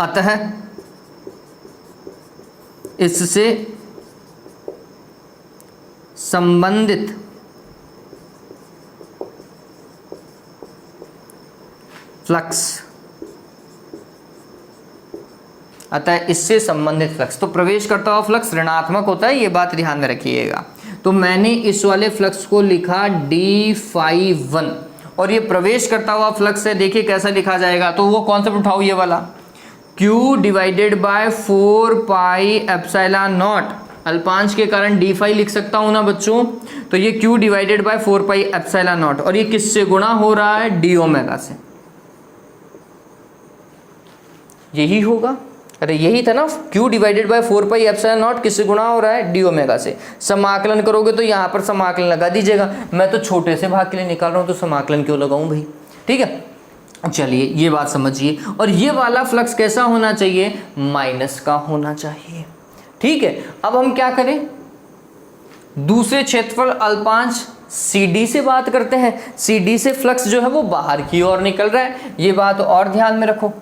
Speaker 1: अतः इससे संबंधित फ्लक्स, तो प्रवेश करता हुआ फ्लक्स ऋणात्मक होता है, ये बात ध्यान में रखिएगा। तो मैंने इस वाले फ्लक्स को लिखा d∅1 और ये प्रवेश करता हुआ फ्लक्स है। देखिए कैसा लिखा जाएगा, तो वो कॉन्सेप्ट उठाओ, ये वाला Q divided by 4 pi epsilon not, अल्पांश के कारण d∅ लिख सकता हूं ना बच्चों। तो ये Q divided by 4 pi epsilon not, और ये किससे गुणा हो रहा है? d ओमेगा से। यही होगा, अरे यही था ना, Q divided by 4 pi epsilon not किससे गुणा हो रहा है? d ओमेगा से। समाकलन करोगे तो यहाँ पर समाकलन लगा दीजिएगा। मैं तो छोटे से भाग के लिए निकाल रहा हूँ, तो समाकलन क्यों लगाऊं भाई? ठीक है, चलिए ये बात समझिए। और ये वाला फ्लक्स कैसा होना चाहिए? माइनस का होना चाहिए। ठीक है, अब हम क्या करें? दूसरे क्षेत्रफल अल्पांश CD से बात करते हैं। CD से फ्लक्स जो है वो बाहर की ओर निकल रहा है, ये बात और ध्यान में रखो।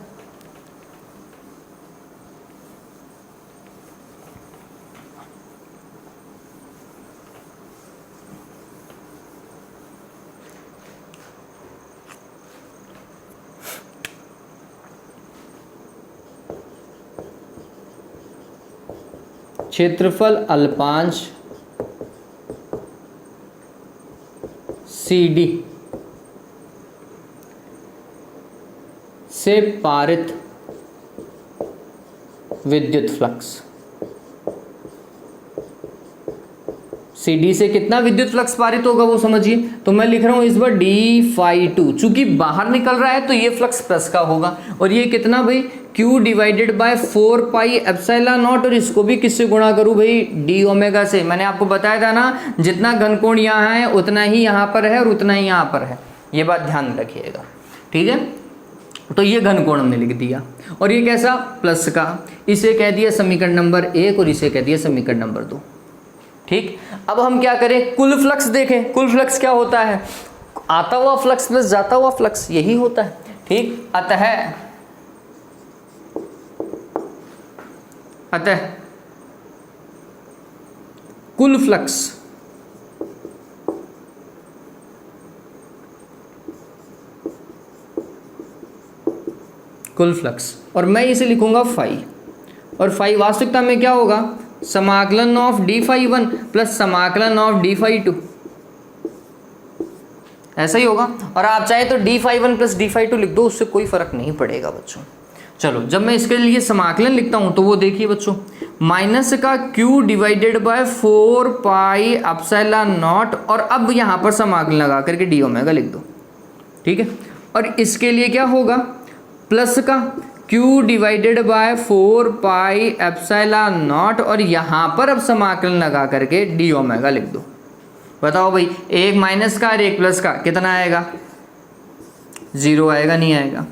Speaker 1: क्षेत्रफल अल्पांश CD से पारित विद्युत फ्लक्स, CD से कितना विद्युत फ्लक्स पारित होगा वो समझिए। तो मैं लिख रहा हूं इस बार d∅2, चूंकि बाहर निकल रहा है तो ये फ्लक्स प्लस का होगा, और ये कितना भाई? Q divided by 4 pi epsilon not, और इसको भी किससे गुणा करूं भाई? d ओमेगा से। मैंने आपको बताया था ना, जितना घनकोण यहाँ है उतना ही यहाँ पर है और उतना ही यहाँ पर है, ये बात ध्यान में रखिएगा। ठीक है, तो ये घनकोण हमने लिख दिया, और ये कैसा? प्लस का। इसे कह दिया समीकरण नंबर 1 और इसे कह दिया समीकरण नंबर 2। ठीक, अब हम क्या करें? कुल फ्लक्स देखें। कुल फ्लक्स क्या होता है? आता हुआ फ्लक्स प्लस जाता हुआ फ्लक्स, यही होता है। ठीक, अतः कुल फ्लक्स, कुल फ्लक्स, और मैं इसे लिखूंगा फाई, और फाई वास्तविकता में क्या होगा, समाकलन ऑफ डी फाई 1 प्लस समाकलन ऑफ डी फाई 2, ऐसा ही होगा। और आप चाहे तो d phi 1 plus d phi 2 लिख दो, उससे कोई फर्क नहीं पड़ेगा बच्चों। चलो जब मैं इसके लिए समाकलन लिखता हूं तो वो देखिए बच्चों, माइनस का q divided by 4 pi epsilon not, और अब यहां पर समाकलन लगा करके डी ओमेगा लिख दो, ठीक है। और इसके लिए क्या होगा, प्लस का q divided by 4 pi epsilon not, और यहां पर अब समाकलन लगा करके डी ओमेगा लिख दो। बताओ भाई, एक माइनस का और एक प्लस का कितना आएगा, 0 आएगा, नहीं आएगा,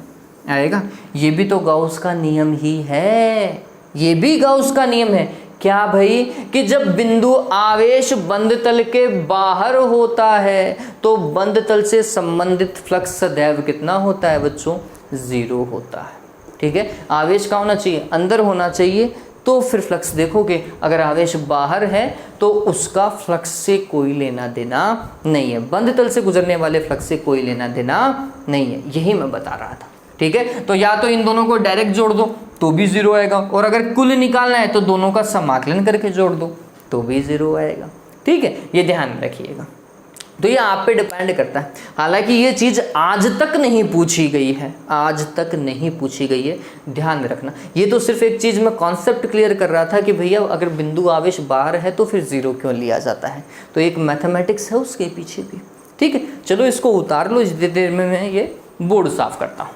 Speaker 1: आएगा। ये भी तो गाउस का नियम ही है, ये भी गाउस का नियम है। क्या भाई, कि जब बिंदु आवेश बंद तल के बाहर होता है तो बंद तल से संबंधित फ्लक्स सदैव कितना होता है बच्चों, 0 होता है, ठीक है। आवेश का होना चाहिए, अंदर होना चाहिए, तो फिर फ्लक्स देखोगे। अगर आवेश बाहर है तो उसका फ्लक्स से कोई लेना देना नहीं है, बंद तल से गुजरने वाले फ्लक्स से कोई लेना देना नहीं है, यही मैं बता रहा था, ठीक है। तो या तो इन दोनों को डायरेक्ट जोड़ दो तो भी 0 आएगा, और अगर कुल निकालना है तो दोनों का समाकलन करके जोड़ दो तो भी 0 आएगा, ठीक है। ये ध्यान में रखिएगा। तो ये आप पे डिपेंड करता है। हालांकि ये चीज़ आज तक नहीं पूछी गई है, आज तक नहीं पूछी गई है, ध्यान में रखना। ये तो सिर्फ एक चीज़ मैं कॉन्सेप्ट क्लियर कर रहा था कि भैया अगर बिंदु आवेश बाहर है तो फिर 0 क्यों लिया जाता है, तो एक मैथमेटिक्स है उसके पीछे भी, ठीक है। चलो इसको उतार लो, जितनी देर में मैं ये बोर्ड साफ करता हूँ।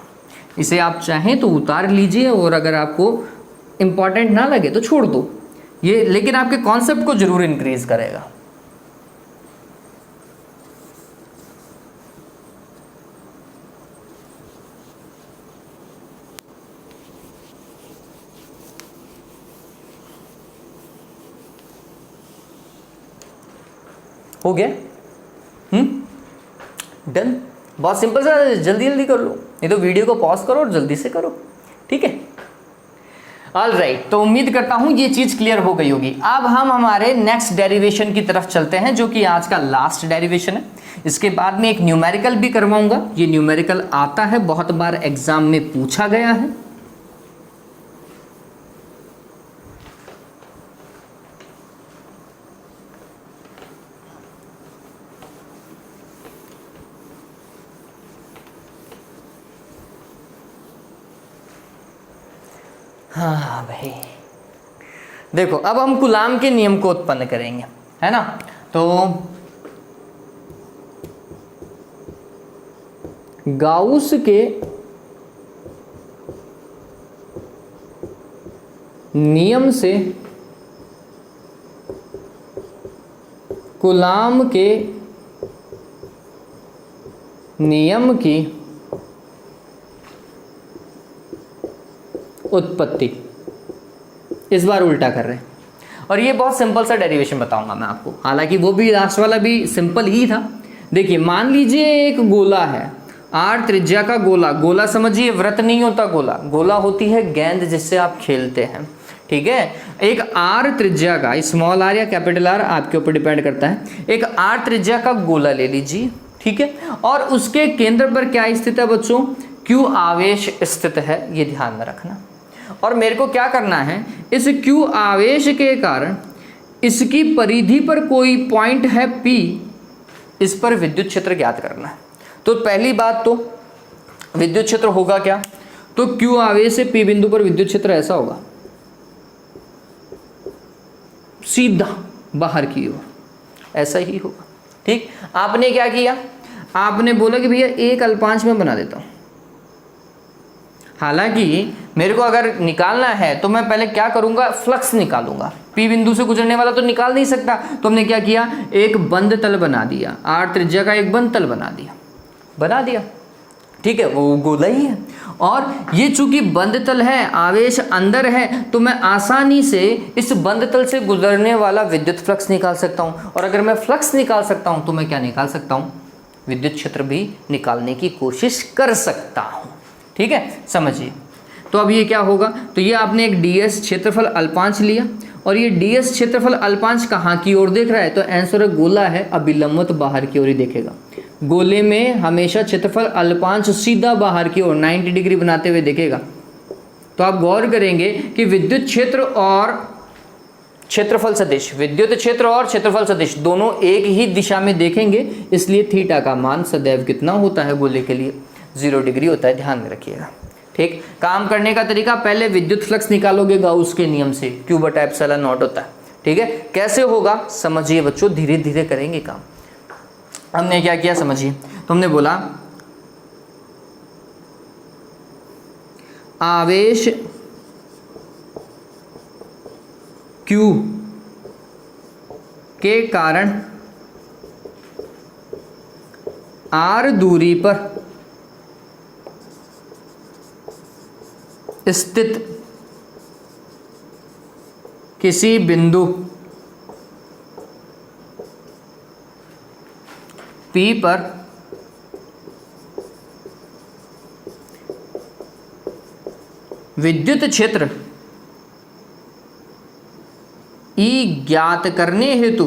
Speaker 1: इसे आप चाहें तो उतार लीजिए, और अगर आपको इम्पॉर्टेंट ना लगे तो छोड़ दो ये, लेकिन आपके कॉन्सेप्ट को जरूर इंक्रीज करेगा। हो गया, डन। बहुत सिंपल सा, जल्दी जल्दी कर लो, नहीं तो वीडियो को पॉज करो और जल्दी से करो, ठीक है। ऑल राइट, तो उम्मीद करता हूं ये चीज क्लियर हो गई होगी। अब हम हमारे नेक्स्ट डेरिवेशन की तरफ चलते हैं, जो कि आज का लास्ट डेरिवेशन है। इसके बाद में एक न्यूमेरिकल भी करवाऊंगा। ये न्यूमेरिकल आता है, बहुत बार एग्जाम में पूछा गया है। हाँ भाई, देखो अब हम कूलाम के नियम को उत्पन्न करेंगे, है ना। तो गाउस के नियम से कूलाम के नियम की उत्पत्ति, इस बार उल्टा कर रहे हैं। और ये बहुत सिंपल सा डेरिवेशन बताऊंगा मैं आपको, हालांकि वो भी लास्ट वाला भी सिंपल ही था। देखिए मान लीजिए एक गोला है, r त्रिज्या का गोला, गोला समझिए वृत्त नहीं होता, गोला, गोला होती है गेंद जिससे आप खेलते हैं, ठीक है। एक r त्रिज्या का, स्मॉल r या कैपिटल R आपके ऊपर डिपेंड करता है, एक r त्रिज्या का गोला ले लीजिए, ठीक है। और उसके केंद्र पर क्या स्थित है बच्चों, q आवेश स्थित है, ये ध्यान में रखना। और मेरे को क्या करना है, इस q आवेश के कारण इसकी परिधि पर कोई पॉइंट है P, इस पर विद्युत क्षेत्र ज्ञात करना है। तो पहली बात तो विद्युत क्षेत्र होगा क्या, तो q आवेश से P बिंदु पर विद्युत क्षेत्र ऐसा होगा, सीधा बाहर की ओर, ऐसा ही होगा, ठीक। आपने क्या किया, आपने बोला कि भैया एक अल्पांश में बना देता हूं। हालांकि मेरे को अगर निकालना है तो मैं पहले क्या करूंगा, फ्लक्स निकालूंगा। P बिंदु से गुजरने वाला तो निकाल नहीं सकता, तो हमने क्या किया, एक बंद तल बना दिया, r त्रिज्या का एक बंद तल बना दिया, ठीक है, वो गोला ही है। और ये चूंकि बंद तल है, आवेश अंदर है, तो मैं आसानी से इस बंद तल से गुजरने वाला विद्युत फ्लक्स निकाल सकता हूं। और अगर मैं फ्लक्स निकाल सकता हूं तो मैं क्या निकाल सकता हूं, विद्युत क्षेत्र भी निकालने की कोशिश कर सकता हूं, ठीक है, समझिए। तो अब ये क्या होगा, तो ये आपने एक ds क्षेत्रफल अल्पांश लिया, और ये ds क्षेत्रफल अल्पांश कहाँ की ओर देख रहा है, तो आंसर गोला है, अभिलंबत बाहर की ओर ही देखेगा। गोले में हमेशा क्षेत्रफल अल्पांश सीधा बाहर की ओर 90 डिग्री बनाते हुए देखेगा। तो आप गौर करेंगे कि विद्युत क्षेत्र और क्षेत्रफल सदिश, विद्युत क्षेत्र और क्षेत्रफल सदिश दोनों एक ही दिशा में देखेंगे, इसलिए थीटा का मान सदैव कितना होता है गोले के लिए, 0 डिग्री होता है, ध्यान में रखिएगा। ठीक, काम करने का तरीका, पहले विद्युत फ्लक्स निकालोगे गाउस के नियम से, Q बटा एप्सिलॉन नॉट होता है। ठीक है, कैसे होगा समझिए बच्चों, धीरे धीरे करेंगे काम। हमने क्या किया समझिए, तो हमने बोला आवेश Q के कारण R दूरी पर स्थित किसी बिंदु P पर विद्युत क्षेत्र E ज्ञात करने हेतु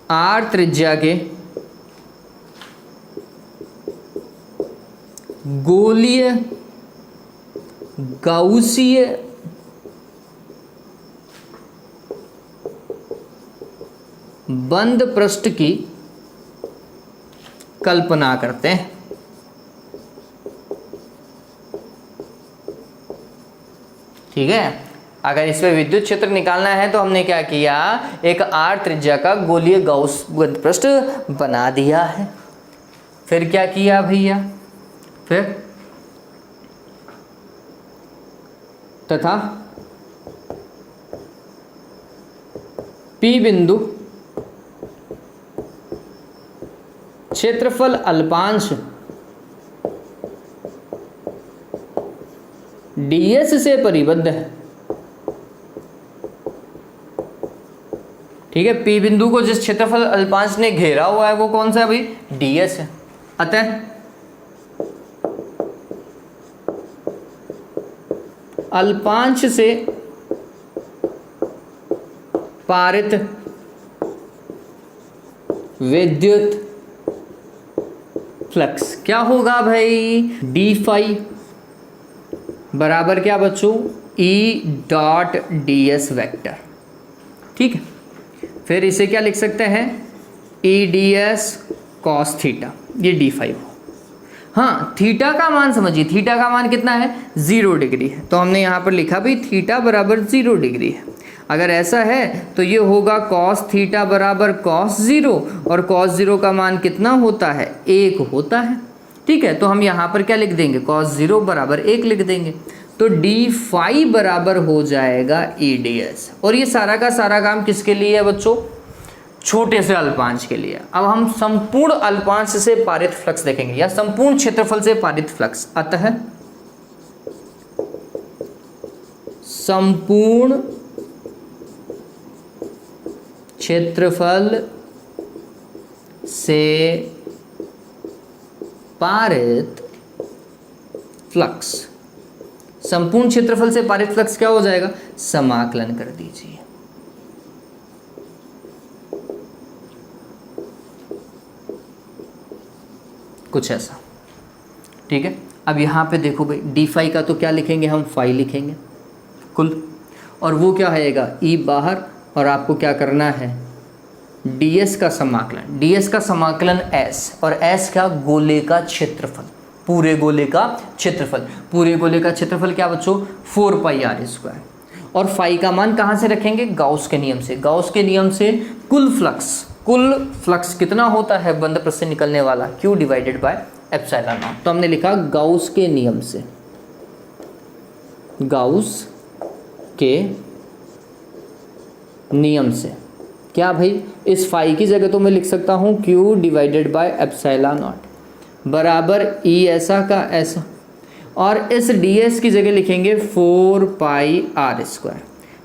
Speaker 1: R त्रिज्या के गोलीय गाउसीय बंद पृष्ठ की कल्पना करते हैं। ठीक है, अगर इसमें विद्युत क्षेत्र निकालना है तो हमने क्या किया, एक R त्रिज्या का गोलीय गाउस बंद पृष्ठ बना दिया है। फिर क्या किया भैया, फिर तथा P बिंदु क्षेत्रफल अल्पांश ds से परिबद्ध है। ठीक है, P बिंदु को जिस क्षेत्रफल अल्पांश ने घेरा हुआ है वो कौन सा है भाई, ds है। अतः अल्पांश से पारित विद्युत फ्लक्स क्या होगा भाई, डी फाई बराबर क्या बच्चों, E डॉट ds वेक्टर। ठीक है, फिर इसे क्या लिख सकते हैं, E ds cos थीटा, ये डी फाई हो। हाँ, थीटा का मान समझिए, थीटा का मान कितना है, 0 डिग्री है, तो हमने यहाँ पर लिखा भाई थीटा बराबर 0 डिग्री है। अगर ऐसा है तो ये होगा cos थीटा बराबर cos 0, और cos 0 का मान कितना होता है, 1 होता है। ठीक है, तो हम यहाँ पर क्या लिख देंगे, cos 0 बराबर 1 लिख देंगे, तो डी फाई बराबर हो जाएगा E ds। और ये सारा का सारा काम किसके लिए है बच्चों, छोटे से अल्पांश के लिए। अब हम संपूर्ण अल्पांश से पारित फ्लक्स देखेंगे, या संपूर्ण क्षेत्रफल से पारित फ्लक्स। अतः संपूर्ण क्षेत्रफल से पारित फ्लक्स, संपूर्ण क्षेत्रफल से पारित फ्लक्स क्या हो जाएगा, समाकलन कर दीजिए। कुछ ऐसा। ठीक है, अब यहाँ पे देखो भाई, डी फाई का तो क्या लिखेंगे हम, फाई लिखेंगे कुल, और वो क्या आएगा, ई बाहर, और आपको क्या करना है, ds का समाकलन, ds का समाकलन s, और s क्या, गोले का क्षेत्रफल, पूरे गोले का क्षेत्रफल। पूरे गोले का क्षेत्रफल क्या बच्चों, 4 पाई r स्क्वायर। और फाई का मान कहाँ से रखेंगे, गाउस के नियम से। गाउस के नियम से कुल फ्लक्स कितना होता है बंद पृष्ठ से निकलने वाला, Q divided by epsilon not. तो हमने लिखा गाउस के नियम से, गाउस के नियम से क्या भाई, इस फाई की जगह तो मैं लिख सकता हूँ Q divided by epsilon not बराबर E ऐसा का ऐसा, और इस ds की जगह लिखेंगे 4 पाई r स्क्वायर।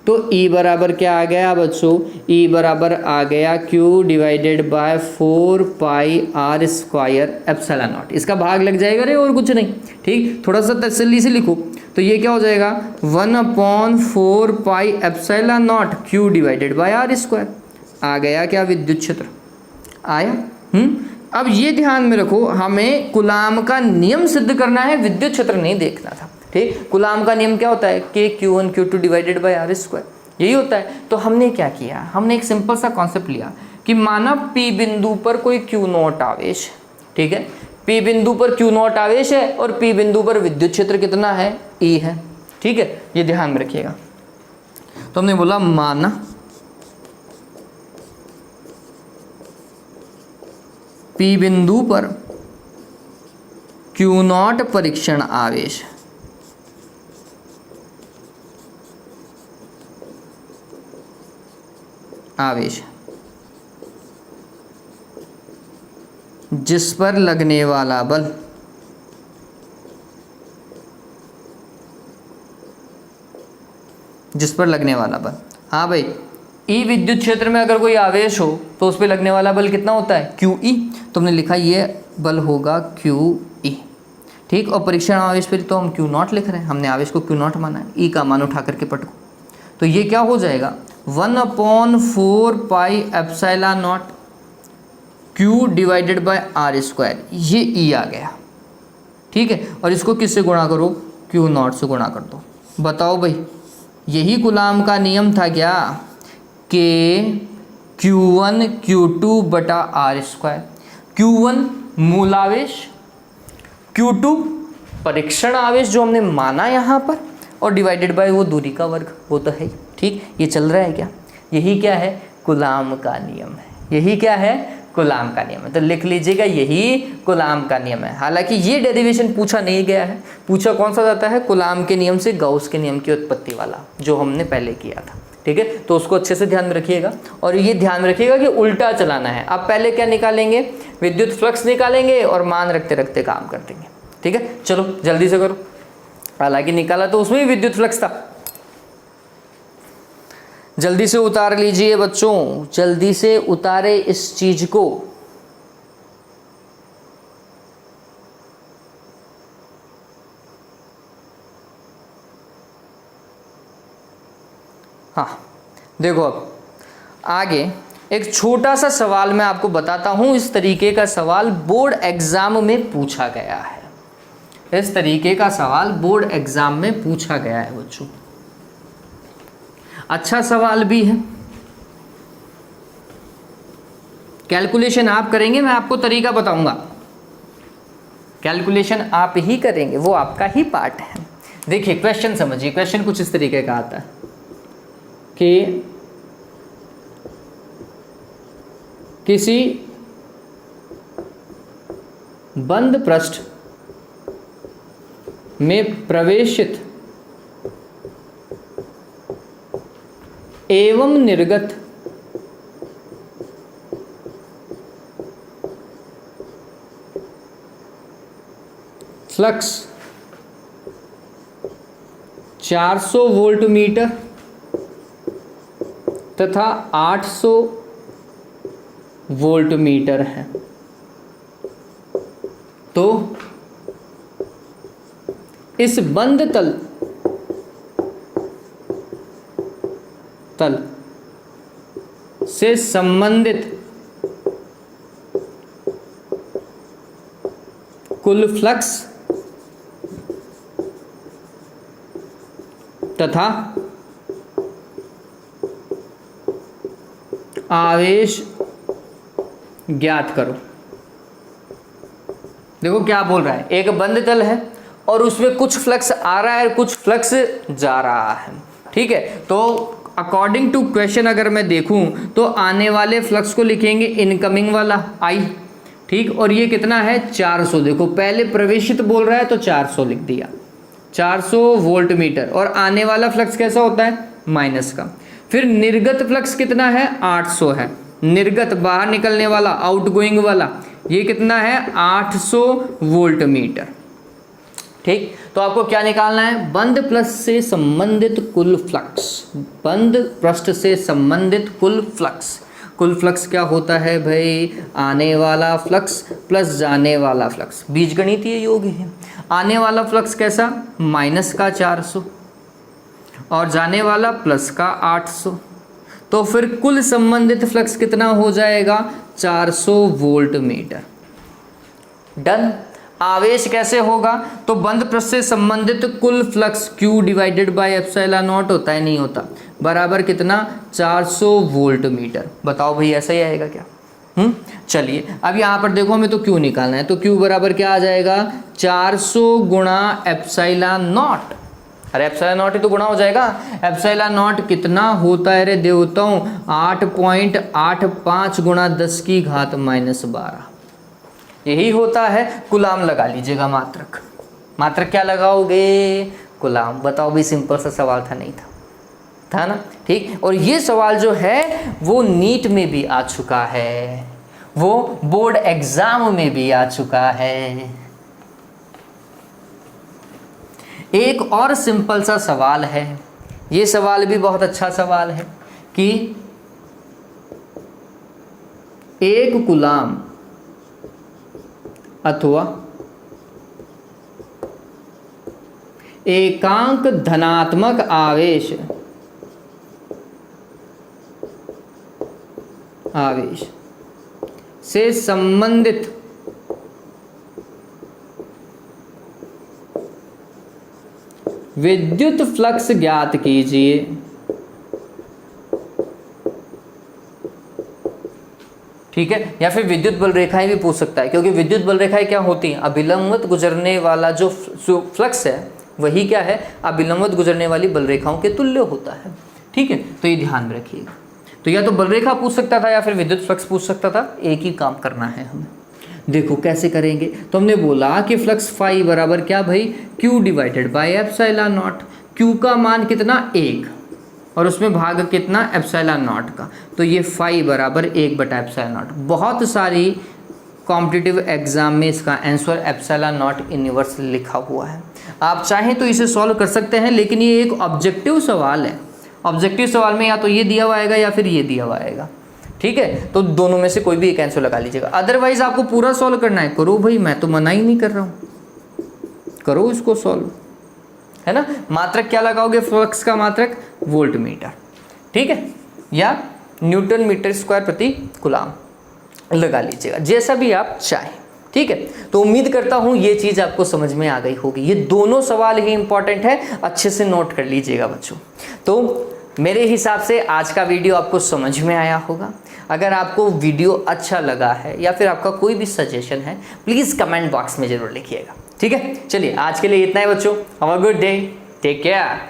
Speaker 1: तो E बराबर क्या आ गया बच्चों, E बराबर आ गया Q डिवाइडेड बाय 4πr²ε0। इसका भाग लग जाएगा रे, और कुछ नहीं। ठीक, थोड़ा सा तसल्ली से लिखो। तो ये क्या हो जाएगा 1/4πε0 Q डिवाइडेड बाय r²। आ गया क्या विद्युत क्षेत्र, आया। अब ये ध्यान में रखो, हमें कूलाम का नियम सिद्ध करना है, विद्युत क्षेत्र नहीं देखना था। ठीक, कूलाम का नियम क्या होता है, K Q1 Q2 divided by r², यही होता है। तो हमने क्या किया, हमने एक सिंपल सा कॉन्सेप्ट लिया कि माना P बिंदु पर कोई Q0 आवेश है। ठीक है, P बिंदु पर Q0 आवेश है और P बिंदु पर विद्युत क्षेत्र कितना है, E है। ठीक है, ये ध्यान में रखिएगा। तो हमने बोला माना P बिंदु पर Q0 परीक्षण आवेश जिस पर लगने वाला बल हाँ भाई, E विद्युत क्षेत्र में अगर कोई आवेश हो तो उस पर लगने वाला बल कितना होता है, QE। तो हमने लिखा ये बल होगा QE। ठीक, और परीक्षण आवेश पर तो हम Q0 लिख रहे हैं, हमने आवेश को Q0 माना है, E का मान उठा करके पटको। तो ये क्या हो जाएगा 1/4πε0 Q डिवाइडेड बाय r², ये E आ गया। ठीक है, और इसको किससे गुणा करो, Q0 से गुणा कर दो। बताओ भाई, यही कूलाम का नियम था क्या, K Q1 Q2 बटा r²। Q1 मूल आवेश, Q2 परीक्षण आवेश जो हमने माना यहाँ पर, और डिवाइडेड बाय वो दूरी का वर्ग, वो तो है। ठीक, ये चल रहा है क्या, यही क्या है, कूलाम का नियम है। यही क्या है, कूलाम का नियम है। तो लिख लीजिएगा, यही कूलाम का नियम है। हालांकि ये डेरिवेशन पूछा नहीं गया है, पूछा कौन सा जाता है, कूलाम के नियम से गाउस के नियम की उत्पत्ति वाला, जो हमने पहले किया था। ठीक है, तो उसको अच्छे से ध्यान में रखिएगा, और ये ध्यान में रखिएगा कि उल्टा चलाना है। अब पहले क्या निकालेंगे, विद्युत फ्लक्स निकालेंगे और मान रखते रखते काम कर देंगे। ठीक है, चलो जल्दी से करो। हालांकि निकाला तो उसमें भी विद्युत फ्लक्स था। जल्दी से उतार लीजिए बच्चों, जल्दी से उतारे इस चीज को। हाँ देखो, अब आगे एक छोटा सा सवाल मैं आपको बताता हूं। इस तरीके का सवाल बोर्ड एग्जाम में पूछा गया है। इस तरीके का सवाल बोर्ड एग्जाम में पूछा गया है बच्चों। अच्छा सवाल भी है। कैलकुलेशन आप करेंगे, मैं आपको तरीका बताऊंगा। कैलकुलेशन आप ही करेंगे, वो आपका ही पार्ट है। देखिए क्वेश्चन समझिए। क्वेश्चन कुछ इस तरीके का आता है कि किसी बंद पृष्ठ में प्रवेशित एवं निर्गत फ्लक्स 400 वोल्ट मीटर तथा 800 वोल्ट मीटर है, तो इस बंद तल से संबंधित कुल फ्लक्स तथा आवेश ज्ञात करो। देखो क्या बोल रहा है, एक बंद तल है और उसमें कुछ फ्लक्स आ रहा है, कुछ फ्लक्स जा रहा है। ठीक है, तो अकॉर्डिंग टू क्वेश्चन अगर मैं देखूं तो आने वाले फ्लक्स को लिखेंगे इनकमिंग वाला I। ठीक, और ये कितना है 400। देखो पहले प्रवेशित बोल रहा है तो 400 लिख दिया, 400 वोल्ट मीटर। और आने वाला फ्लक्स कैसा होता है, माइनस का। फिर निर्गत फ्लक्स कितना है, 800 है। निर्गत बाहर निकलने वाला, आउटगोइंग वाला, ये कितना है 800 वोल्ट मीटर। ठीक, तो आपको क्या निकालना है, बंद पृष्ठ से संबंधित कुल फ्लक्स, बंद पृष्ठ से संबंधित कुल फ्लक्स। कुल फ्लक्स क्या होता है भाई, आने वाला फ्लक्स प्लस जाने वाला फ्लक्स, बीजगणितीय योग है। आने वाला फ्लक्स कैसा, माइनस का 400 और जाने वाला प्लस का 800, तो फिर कुल संबंधित फ्लक्स कितना हो जाएगा, 400 वोल्ट मीटर। डन। आवेश कैसे होगा, तो बंद पृष्ठ से संबंधित कुल flux Q divided by epsilon not होता है, नहीं होता, बराबर कितना, 400 वोल्ट मीटर। बताओ भाई ऐसा ही आएगा क्या? चलिए अब यहाँ पर देखो, हमें तो Q निकालना है, तो Q बराबर क्या आ जाएगा, 400 गुणा एप्सिलॉन नॉट। अरे एप्सिलॉन नॉट ही तो गुणा हो जाएगा। एप्सिलॉन नॉट कितना होता है रे देवताओं, 8.85 गुणा 10 की घात -12, यही होता है। कुलाम लगा लीजिएगा, मात्रक। मात्रक क्या लगाओगे, कुलाम। बताओ भी, सिंपल सा सवाल था, नहीं था ना? ठीक। और ये सवाल जो है वो नीट में भी आ चुका है, वो बोर्ड एग्जाम में भी आ चुका है। एक और सिंपल सा सवाल है, ये सवाल भी बहुत अच्छा सवाल है कि एक कुलाम अथवा एकांक धनात्मक आवेश से संबंधित विद्युत फ्लक्स ज्ञात कीजिए। ठीक है, या फिर विद्युत बल रेखाएं भी पूछ सकता है, क्योंकि विद्युत बल रेखाएं क्या होती हैं, अभिलंबवत गुजरने वाला जो फ्लक्स है वही क्या है, अभिलंबवत गुजरने वाली बल रेखाओं के तुल्य होता है। ठीक है, तो ये ध्यान में रखिएगा। तो या तो बल रेखा पूछ सकता था या फिर विद्युत फ्लक्स पूछ सकता था, एक ही काम करना है हमें। देखो कैसे करेंगे, तो हमने बोला कि फ्लक्स फाई बराबर क्या भाई, Q divided by epsilon not. Q का मान कितना, 1, और उसमें भाग कितना, एप्सिलॉन नॉट का, तो ये फाई बराबर 1/एप्सिलॉन नॉट। बहुत सारी कॉम्पिटिटिव एग्जाम में इसका आंसर एप्सिलॉन नॉट इनवर्स लिखा हुआ है। आप चाहें तो इसे सॉल्व कर सकते हैं, लेकिन ये एक ऑब्जेक्टिव सवाल है। ऑब्जेक्टिव सवाल में या तो ये दिया हुआ आएगा या फिर ये दिया हुआ आएगा। ठीक है, तो दोनों में से कोई भी एक आंसर लगा लीजिएगा। अदरवाइज आपको पूरा सॉल्व करना है, करो भाई, मैं तो मना ही नहीं कर रहा हूँ, करो इसको सॉल्व, है ना। मात्रक क्या लगाओगे, फ्लक्स का मात्रक वोल्ट मीटर, ठीक है, या न्यूटन मीटर स्क्वायर प्रति कुलाम लगा लीजिएगा, जैसा भी आप चाहें। ठीक है, तो उम्मीद करता हूँ ये चीज़ आपको समझ में आ गई होगी। ये दोनों सवाल ही इंपॉर्टेंट है, अच्छे से नोट कर लीजिएगा बच्चों। तो मेरे हिसाब से आज का वीडियो आपको समझ में आया होगा। अगर आपको वीडियो अच्छा लगा है या फिर आपका कोई भी सजेशन है, प्लीज़ कमेंट बॉक्स में ज़रूर लिखिएगा। ठीक है, चलिए आज के लिए इतना ही बच्चों। Have a good day, take care.